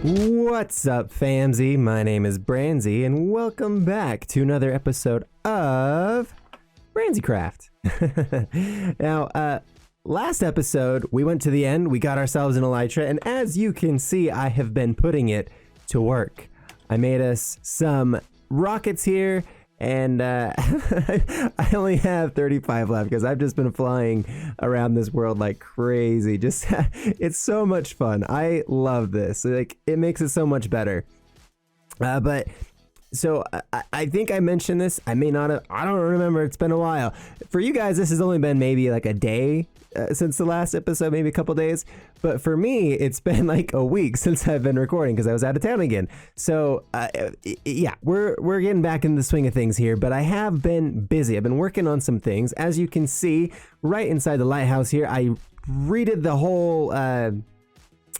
What's up, famsy? My name is Branzy, and welcome back to another episode of Branzycraft. Now, last episode, we went to the end, we got ourselves an elytra, and as you can see, I have been putting it to work. I made us some rockets here, and I only have 35 left because I've just been flying around this world like crazy. Just it's so much fun. I love this. Like, it makes it so much better. But so I think I mentioned this. I may not have. I don't remember. It's been a while. For you guys, this has only been maybe like a day since the last episode, maybe a couple days. But for me, it's been like a week since I've been recording because I was out of town again. So yeah, we're getting back in the swing of things here. But I have been busy. I've been working on some things. As you can see, right inside the lighthouse here, I redid the whole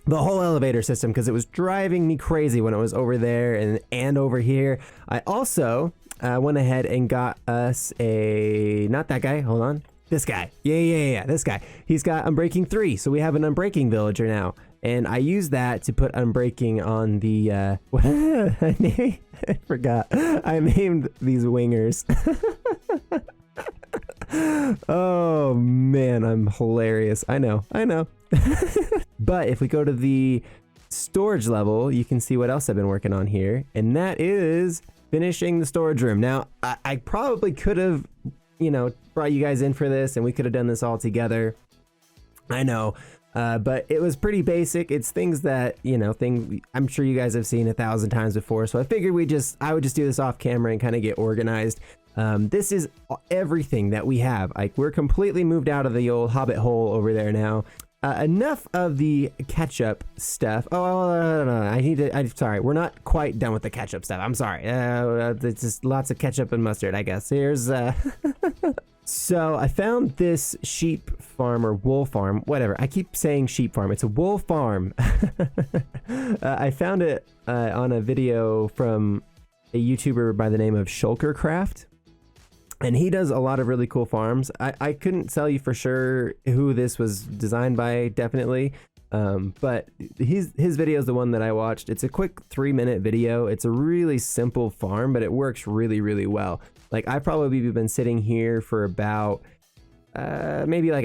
elevator system because it was driving me crazy when it was over there and over here. I also went ahead and got us not that guy, hold on. This guy. Yeah, this guy. He's got Unbreaking 3, so we have an Unbreaking villager now. And I used that to put Unbreaking on the, I forgot. I named these wingers. Oh, man, I'm hilarious. I know. But if we go to the storage level, you can see what else I've been working on here. And that is finishing the storage room. Now, I probably could have, brought you guys in for this and we could have done this all together. I know, but it was pretty basic. It's things that, I'm sure you guys have seen 1,000 times before. So I figured I would just do this off camera and kind of get organized. This is everything that we have. Like, we're completely moved out of the old hobbit hole over there now. Enough of the ketchup stuff. Oh, no. Sorry, we're not quite done with the ketchup stuff. I'm sorry. It's just lots of ketchup and mustard, I guess. Here's, So I found this sheep farm or wool farm, whatever. I keep saying sheep farm. It's a wool farm. I found it on a video from a YouTuber by the name of Shulkercraft. And he does a lot of really cool farms. I couldn't tell you for sure who this was designed by, definitely. But his video is the one that I watched. It's a quick 3-minute video. It's a really simple farm, but it works really, really well. Like, I've probably been sitting here for about maybe about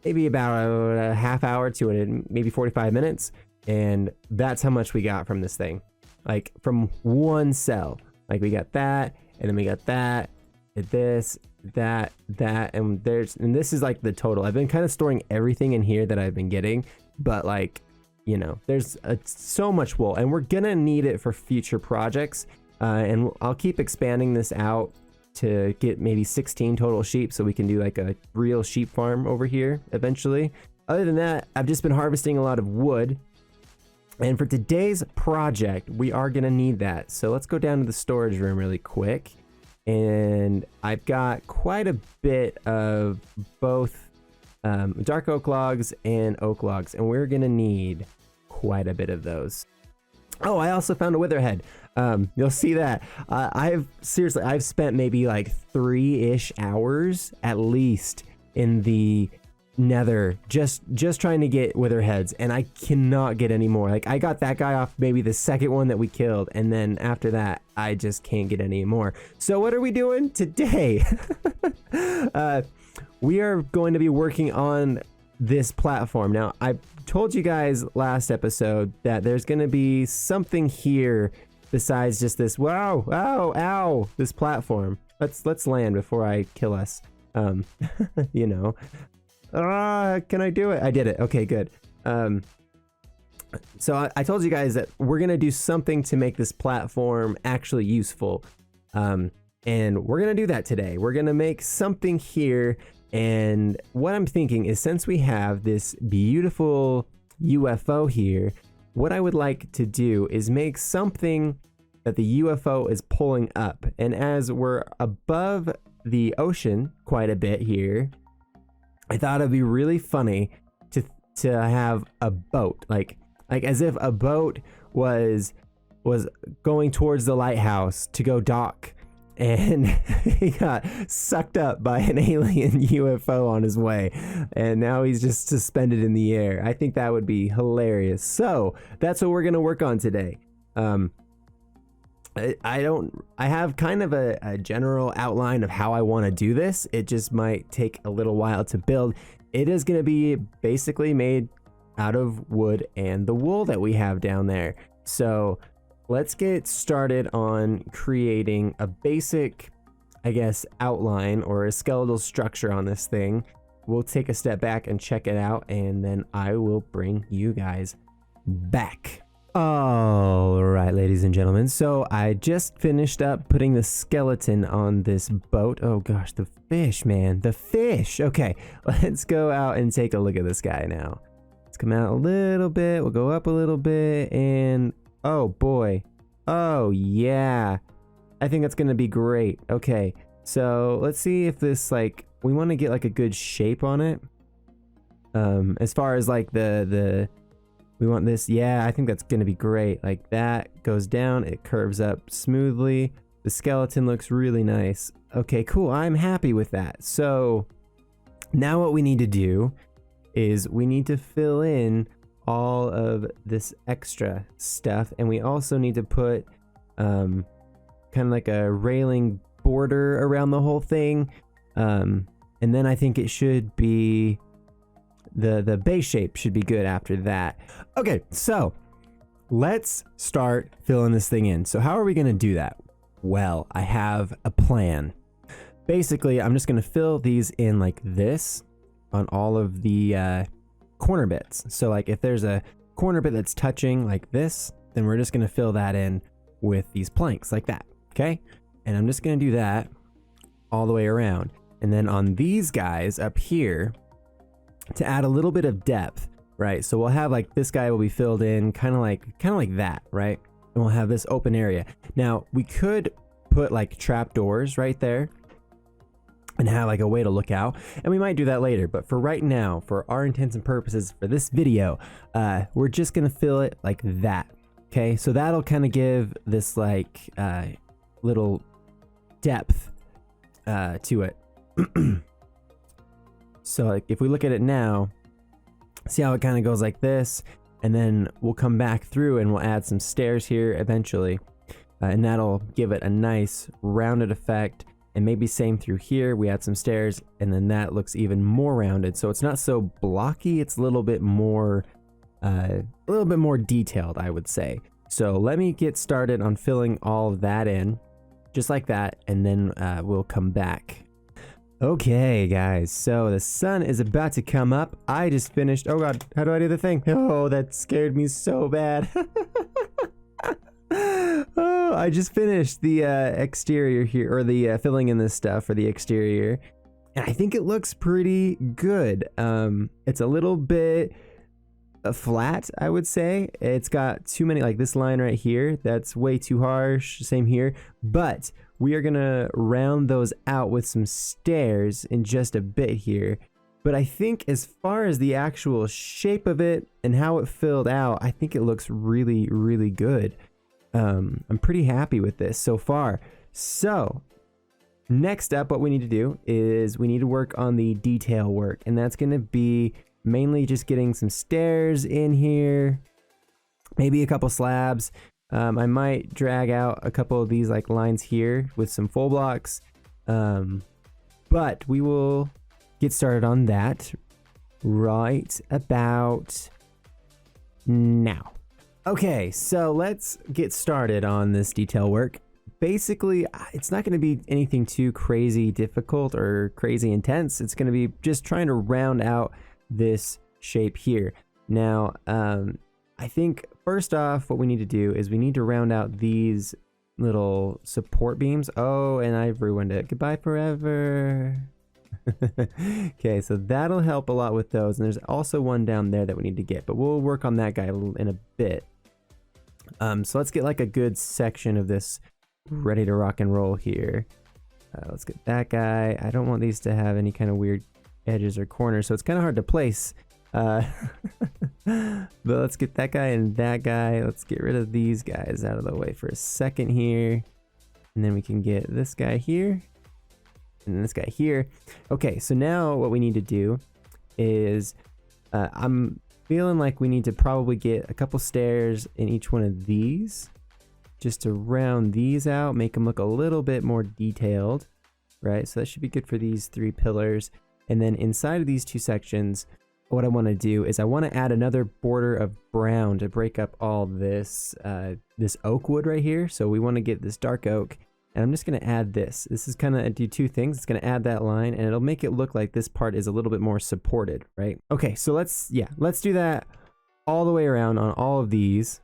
a half hour to maybe 45 minutes. And that's how much we got from this thing. Like, from one cell. Like, we got that, and then we got that. This, that, and this is like the total. I've been kind of storing everything in here that I've been getting, but like, there's so much wool, and we're gonna need it for future projects. And I'll keep expanding this out to get maybe 16 total sheep, so we can do like a real sheep farm over here eventually. Other than that, I've just been harvesting a lot of wood. And for today's project, we are gonna need that. So let's go down to the storage room really quick. And I've got quite a bit of both dark oak logs and oak logs, and we're gonna need quite a bit of those. Oh, I also found a witherhead. You'll see that. I've spent maybe like 3-ish hours at least in the nether just trying to get witherheads, and I cannot get any more. Like, I got that guy off maybe the second one that we killed, and then after that I just can't get any more. So what are we doing today? We are going to be working on this platform. Now, I told you guys last episode that there's going to be something here besides just this this platform. Let's land before I kill us. Can I do it? I did it. Okay, good. So I told you guys that we're going to do something to make this platform actually useful. And we're going to do that today. We're going to make something here. And what I'm thinking is, since we have this beautiful UFO here, what I would like to do is make something that the UFO is pulling up. And as we're above the ocean quite a bit here, I thought it'd be really funny to have a boat, like as if a boat was going towards the lighthouse to go dock and he got sucked up by an alien UFO on his way, and now he's just suspended in the air. I think that would be hilarious. So that's what we're gonna work on today. I have kind of a general outline of how I want to do this. It just might take a little while to build. It is going to be basically made out of wood and the wool that we have down there. So let's get started on creating a basic, I guess, outline or a skeletal structure on this thing. We'll take a step back and check it out, and then I will bring you guys back. All right, ladies and gentlemen, so I just finished up putting the skeleton on this boat. Oh gosh, the fish, man, the fish. Okay, let's go out and take a look at this guy now. Let's come out a little bit, we'll go up a little bit, and oh boy, oh yeah, I think that's gonna be great. Okay, so let's see if this, like, we want to get like a good shape on it. As far as like we want this, yeah, I think that's gonna be great. Like that goes down, it curves up smoothly. The skeleton looks really nice. Okay, cool, I'm happy with that. So now what we need to do is we need to fill in all of this extra stuff, and we also need to put kind of like a railing border around the whole thing. And then I think it should be the base shape should be good after that. Okay, so let's start filling this thing in. So how are we going to do that? Well, I have a plan. Basically, I'm just going to fill these in like this on all of the corner bits. So like if there's a corner bit that's touching like this, then we're just going to fill that in with these planks like that. Okay, and I'm just going to do that all the way around. And then on these guys up here, to add a little bit of depth, right? So we'll have like this guy will be filled in kind of like that, right? And we'll have this open area. Now we could put like trap doors right there and have like a way to look out, and we might do that later, but for right now, for our intents and purposes for this video, we're just gonna fill it like that. Okay, so that'll kind of give this like little depth to it. So like if we look at it now, see how it kind of goes like this, and then we'll come back through and we'll add some stairs here eventually, and that'll give it a nice rounded effect. And maybe same through here, we add some stairs, and then that looks even more rounded. So it's not so blocky, it's a little bit more detailed, I would say. So let me get started on filling all of that in, just like that, and then we'll come back. Okay guys, so the sun is about to come up. I just finished, oh god, how do I do the thing? Oh, that scared me so bad. Oh, I just finished the exterior here, or the filling in this stuff for the exterior, and I think it looks pretty good. It's a little bit flat, I would say. It's got too many, like this line right here, that's way too harsh, same here, but we are gonna round those out with some stairs in just a bit here. But I think as far as the actual shape of it and how it filled out, I think it looks really, really good. I'm pretty happy with this so far. So next up, what we need to do is we need to work on the detail work, and that's gonna be mainly just getting some stairs in here, maybe a couple slabs. I might drag out a couple of these like lines here with some full blocks, but we will get started on that right about now. Okay, so let's get started on this detail work. Basically, it's not going to be anything too crazy difficult or crazy intense. It's going to be just trying to round out this shape here. Now, I think first off, what we need to do is we need to round out these little support beams. Oh, and I've ruined it. Goodbye forever. Okay, so that'll help a lot with those. And there's also one down there that we need to get, but we'll work on that guy in a bit. So let's get like a good section of this ready to rock and roll here. Let's get that guy. I don't want these to have any kind of weird edges or corners, so it's kind of hard to place. But let's get that guy and that guy. Let's get rid of these guys out of the way for a second here. And then we can get this guy here and this guy here. Okay, so now what we need to do is I'm feeling like we need to probably get a couple stairs in each one of these just to round these out, make them look a little bit more detailed, right? So that should be good for these 3 pillars. And then inside of these 2 sections, what I want to do is I want to add another border of brown to break up all this this oak wood right here. So we want to get this dark oak, and I'm just going to add this. This is kind of do 2 things. It's going to add that line, and it'll make it look like this part is a little bit more supported, right? Okay, so let's do that all the way around on all of these.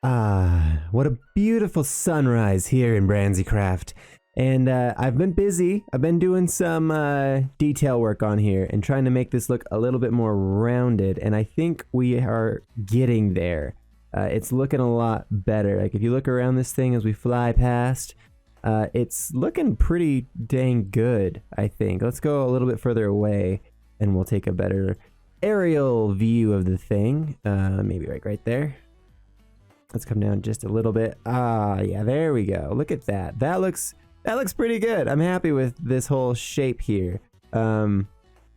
What a beautiful sunrise here in Branzy Craft. And I've been busy. I've been doing some detail work on here and trying to make this look a little bit more rounded. And I think we are getting there. It's looking a lot better. Like if you look around this thing as we fly past, it's looking pretty dang good, I think. Let's go a little bit further away and we'll take a better aerial view of the thing. Maybe right there. Let's come down just a little bit. Yeah, there we go. Look at that. That looks pretty good. I'm happy with this whole shape here.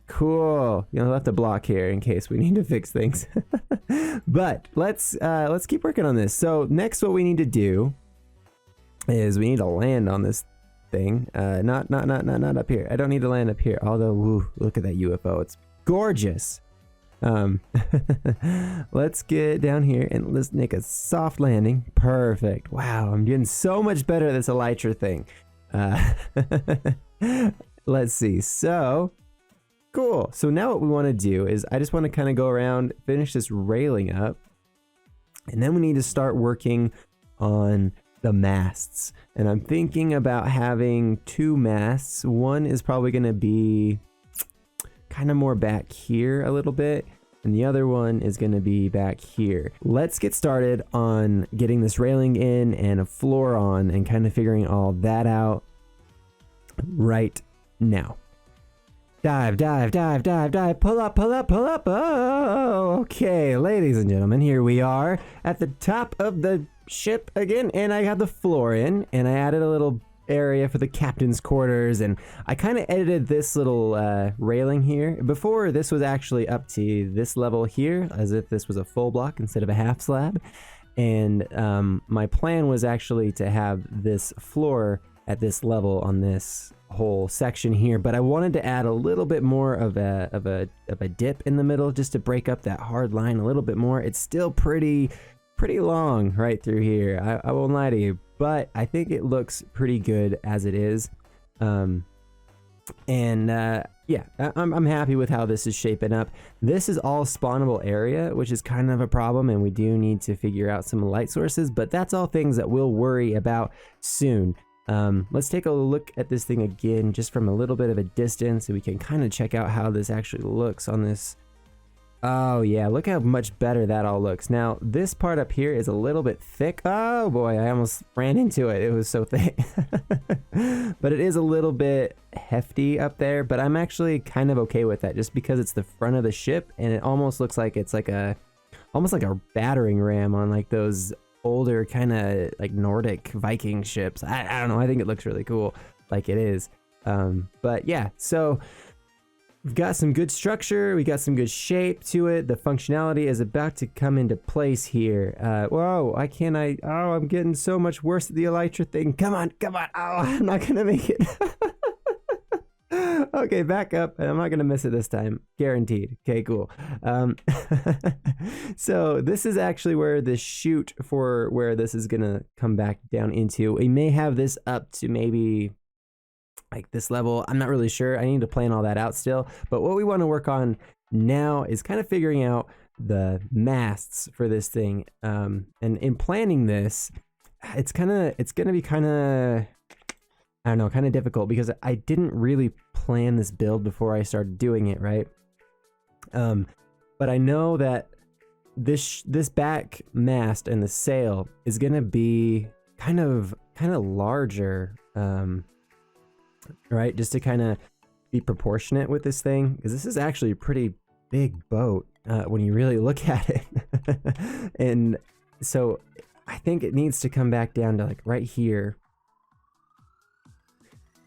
Cool. You'll have to block here in case we need to fix things. But let's keep working on this. So next, what we need to do is we need to land on this thing. Not up here. I don't need to land up here. Although, woo, look at that UFO. It's gorgeous. Let's get down here and let's make a soft landing. Perfect. Wow, I'm getting so much better at this elytra thing. Let's see. So cool. So now what we want to do is I just want to kind of go around, finish this railing up, and then we need to start working on the masts. And I'm thinking about having 2 masts. One is probably going to be kind of more back here a little bit, and the other one is going to be back here. Let's get started on getting this railing in and a floor on and kind of figuring all that out right now. Dive, dive, dive, dive, dive, pull up, pull up, pull up. Oh, okay, ladies and gentlemen, here we are at the top of the ship again, and I got the floor in, and I added a little area for the captain's quarters, and I kind of edited this little railing here. Before, this was actually up to this level here, as if this was a full block instead of a half slab. And my plan was actually to have this floor at this level on this whole section here, but I wanted to add a little bit more of a dip in the middle just to break up that hard line a little bit more. It's still pretty long right through here. I won't lie to you, but I think it looks pretty good as it is. Yeah, I'm happy with how this is shaping up. This is all spawnable area, which is kind of a problem, and we do need to figure out some light sources, but that's all things that we'll worry about soon. Let's take a look at this thing again just from a little bit of a distance so we can kind of check out how this actually looks on this. Oh yeah, look how much better that all looks. Now, this part up here is a little bit thick. Oh boy, I almost ran into it. It was so thick. But it is a little bit hefty up there, but I'm actually kind of okay with that just because it's the front of the ship and it almost looks like it's like almost like a battering ram on like those older kind of like Nordic Viking ships. I don't know. I think it looks really cool like it is. But yeah, so we've got some good structure, we got some good shape to it. The functionality is about to come into place here. Whoa, oh, I'm getting so much worse at the elytra thing. Come on. Oh, I'm not gonna make it. Okay, back up. I'm not gonna miss it this time. Guaranteed. Okay, cool. So this is actually where the chute for where this is gonna come back down into. We may have this up to maybe like this level. I'm not really sure. I need to plan all that out still. But what we want to work on now is kind of figuring out the masts for this thing. And in planning this, it's going to be kind of, I don't know, kind of difficult because I didn't really plan this build before I started doing it, right? But I know that this back mast and the sail is going to be kind of larger, right, just to kind of be proportionate with this thing, because this is actually a pretty big boat when you really look at it. And so I think it needs to come back down to like right here,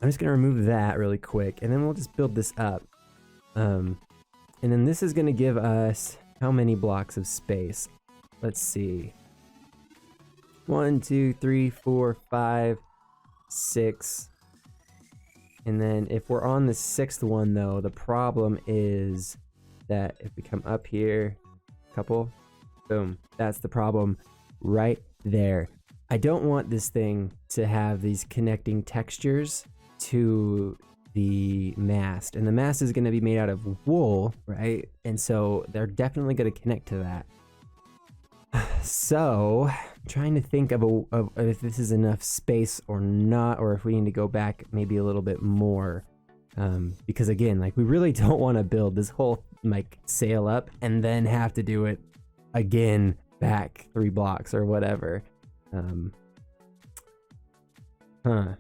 I'm just gonna remove that really quick, and then we'll just build this up. And then this is gonna give us how many blocks of space? Let's see. 1, 2, 3, 4, 5, 6. And then if we're on the 6th one though, the problem is that if we come up here, couple, boom, that's the problem right there. I don't want this thing to have these connecting textures to the mast, and the mast is going to be made out of wool, right? And so they're definitely going to connect to that. So I'm trying to think of if this is enough space or not, or if we need to go back maybe a little bit more, because again, like, we really don't want to build this whole like sail up and then have to do it again back 3 blocks or whatever. But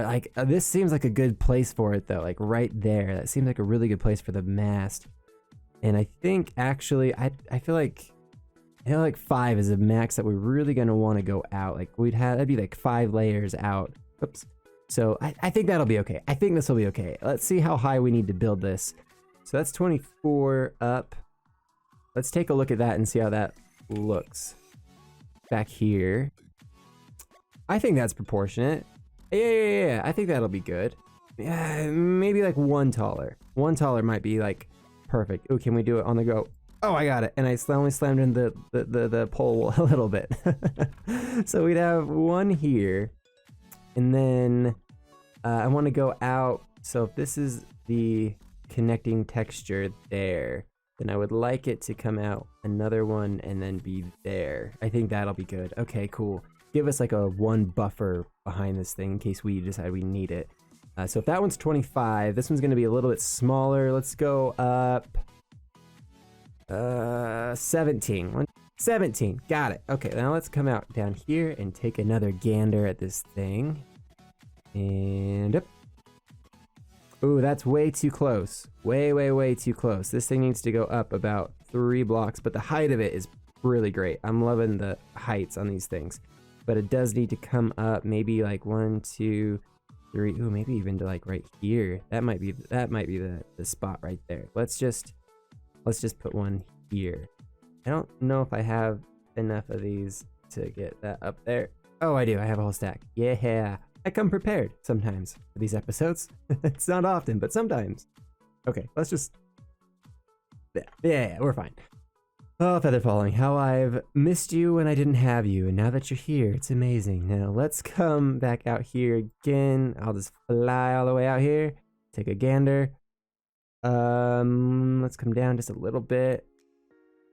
like, this seems like a good place for it though, like right there. That seems like a really good place for the mast. And I think actually, I feel like 5 is a max that we're really gonna want to go out. Like, that'd be like 5 layers out. Oops. So I think that'll be okay. I think this will be okay. Let's see how high we need to build this. So that's 24 up. Let's take a look at that and see how that looks. Back here. I think that's proportionate. Yeah. I think that'll be good. Yeah, maybe like 1 taller. 1 taller might be like perfect. Oh, can we do it on the go? Oh, I got it. And I only slammed in the pole a little bit. So we'd have 1 here. And then I want to go out. So if this is the connecting texture there, then I would like it to come out another one and then be there. I think that'll be good. Okay, cool. Give us like a 1 buffer behind this thing in case we decide we need it. So if that one's 25, this one's going to be a little bit smaller. Let's go up 17. 17. Got it. Okay, now let's come out down here and take another gander at this thing. And up. Ooh, that's way too close. Way too close. This thing needs to go up about 3 blocks, but the height of it is really great. I'm loving the heights on these things. But it does need to come up maybe like 1, 2, 3. Ooh, maybe even to like right here. That might be the spot right there. Let's just put 1 here. I don't know if I have enough of these to get that up there. Oh, I do. I have a whole stack. Yeah. I come prepared sometimes for these episodes. It's not often, but sometimes. Okay, let's just... Yeah, we're fine. Oh, feather falling, how I've missed you when I didn't have you, and now that you're here, it's amazing. Now let's come back out here again. I'll just fly all the way out here, take a gander. Let's come down just a little bit.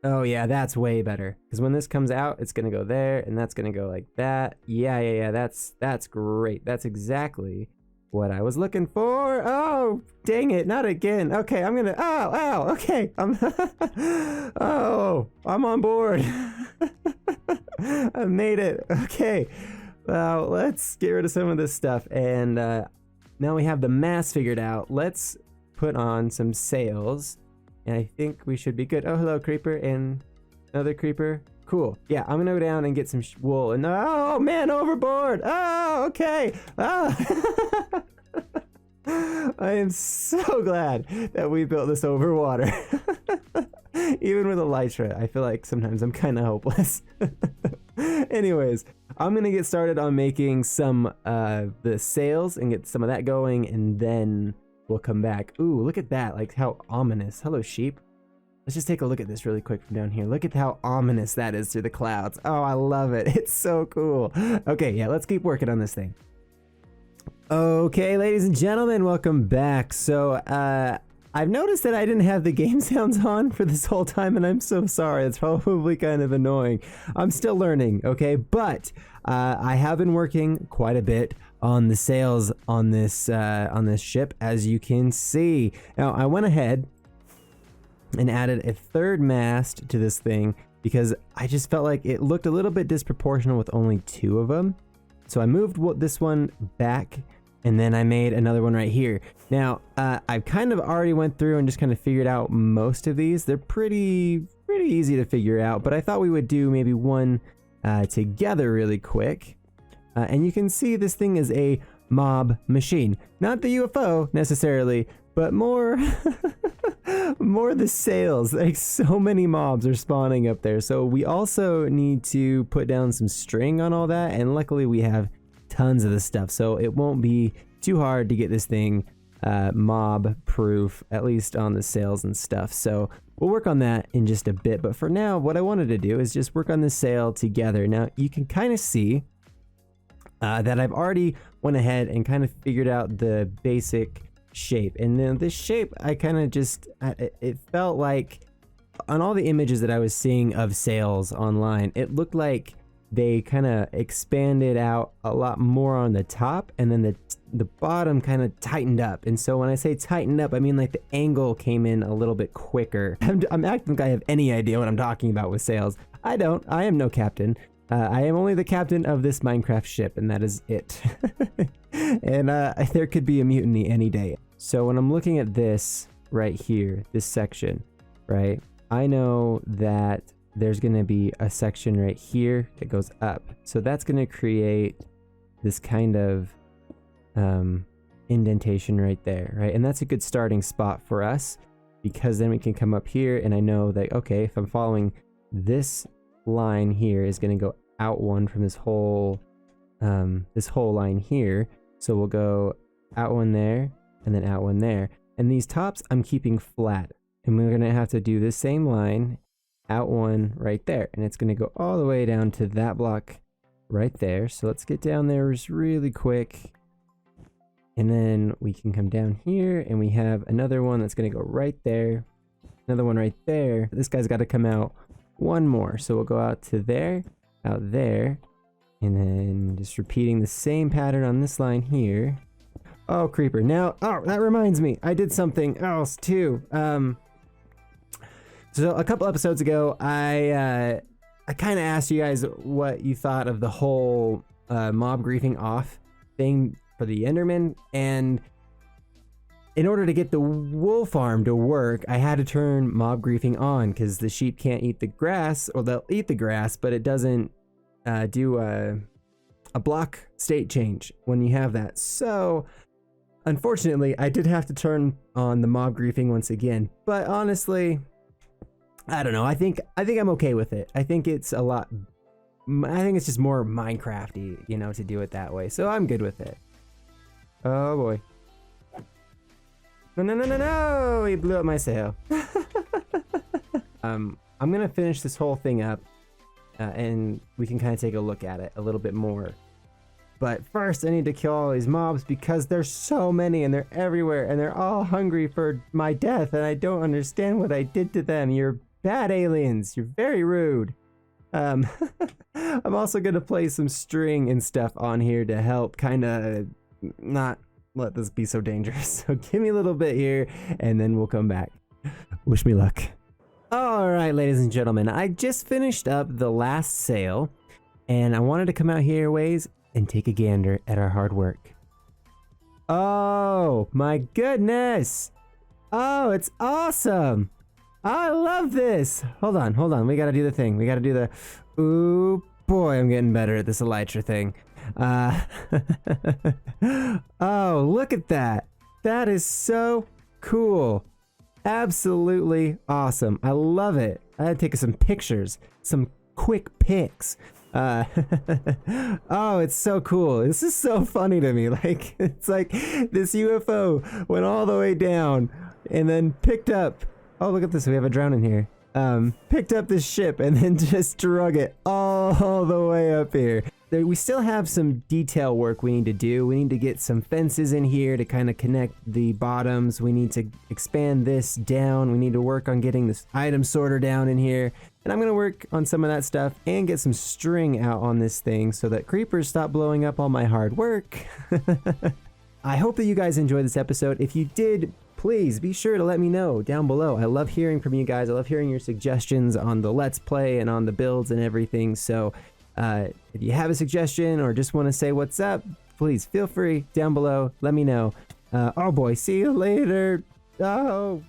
Oh yeah, that's way better. Because when this comes out, it's gonna go there, and that's gonna go like that. Yeah, that's great. That's exactly what I was looking for. Oh, dang it, not again. Okay, I'm gonna, ow, okay. Oh, I'm on board. I made it, okay. Well, let's get rid of some of this stuff. And now we have the mast figured out. Let's put on some sails. And I think we should be good. Oh, hello, creeper, and another creeper. Cool. Yeah, I'm gonna go down and get some wool. And oh man, overboard. Oh, okay. Oh. I am so glad that we built this over water. Even with elytra, I feel like sometimes I'm kind of hopeless. Anyways, I'm gonna get started on making some the sails and get some of that going, and then we'll come back. Ooh, look at that, like how ominous. Hello, sheep. Let's just take a look at this really quick from down here. Look at how ominous that is through the clouds. Oh, I love it. It's so cool. Okay, yeah, let's keep working on this thing. Okay, ladies and gentlemen, welcome back. So, I've noticed that I didn't have the game sounds on for this whole time, and I'm so sorry. It's probably kind of annoying. I'm still learning, okay? But I have been working quite a bit on the sails on this ship, as you can see. Now, I went ahead and added a 3rd mast to this thing because I just felt like it looked a little bit disproportional with only 2 of them. So I moved this one back, and then I made another one right here. Now, I've kind of already went through and just kind of figured out most of these. They're pretty easy to figure out, but I thought we would do maybe one together really quick. And you can see this thing is a mob machine. Not the UFO necessarily, but more more the sails. Like, so many mobs are spawning up there. So we also need to put down some string on all that, and luckily we have tons of this stuff, so it won't be too hard to get this thing mob proof, at least on the sails and stuff. So we'll work on that in just a bit, but for now what I wanted to do is just work on the sail together. Now you can kind of see that I've already went ahead and kind of figured out the basic shape, and then this shape I kind of just it felt like on all the images that I was seeing of sails online, it looked like they kind of expanded out a lot more on the top, and then the bottom kind of tightened up. And so when I say tightened up, I mean like the angle came in a little bit quicker. I'm acting like I have any idea what I'm talking about with sails. I don't. I am no captain. I am only the captain of this Minecraft ship, and that is it. And there could be a mutiny any day. So when I'm looking at this right here, this section, right, I know that there's going to be a section right here that goes up. So that's going to create this kind of indentation right there, right? And that's a good starting spot for us, because then we can come up here and I know that, okay, if I'm following this line here is going to go out one from this whole line here. So we'll go out one there and then out one there. And these tops I'm keeping flat, and we're going to have to do this same line out one right there, and it's going to go all the way down to that block right there. So let's get down there just really quick, and then we can come down here and we have another one that's going to go right there, another one right there. This guy's got to come out one more, so we'll go out to there, out there, and then just repeating the same pattern on this line here. Oh, creeper. Now, oh, that reminds me, I did something else too. So a couple episodes ago, I kind of asked you guys what you thought of the whole mob griefing off thing for the Enderman, and in order to get the wool farm to work, I had to turn mob griefing on, because the sheep can't eat the grass, or they'll eat the grass, but it doesn't do a block state change when you have that. So unfortunately, I did have to turn on the mob griefing once again, but honestly, I don't know. I think I'm okay with it. I think it's a lot. I think it's just more Minecrafty, you know, to do it that way. So I'm good with it. Oh boy. No! He blew up my sail. I'm gonna finish this whole thing up, and we can kind of take a look at it a little bit more. But first, I need to kill all these mobs, because there's so many and they're everywhere and they're all hungry for my death, and I don't understand what I did to them. You're bad aliens. You're very rude. I'm also gonna play some string and stuff on here to help kind of not let this be so dangerous. So give me a little bit here and then we'll come back. Wish me luck. All right, ladies and gentlemen, I just finished up the last sail, and I wanted to come out here ways and take a gander at our hard work. Oh my goodness. Oh, it's awesome. I love this. Hold on. We gotta do the thing. We gotta do the, ooh boy, I'm getting better at this elytra thing. Oh, look at that. That is so cool. Absolutely awesome. I love it. I had to take some pictures, some quick pics. Oh, it's so cool. This is so funny to me. Like, it's like this UFO went all the way down and then picked up. Oh, look at this. We have a drone in here. Picked up this ship and then just drug it all the way up here. We still have some detail work we need to do. We need to get some fences in here to kind of connect the bottoms. We need to expand this down. We need to work on getting this item sorter down in here. And I'm going to work on some of that stuff and get some string out on this thing so that creepers stop blowing up all my hard work. I hope that you guys enjoyed this episode. If you did, please be sure to let me know down below. I love hearing from you guys. I love hearing your suggestions on the Let's Play and on the builds and everything. So if you have a suggestion or just want to say what's up, please feel free down below. Let me know. Oh boy, see you later. Oh.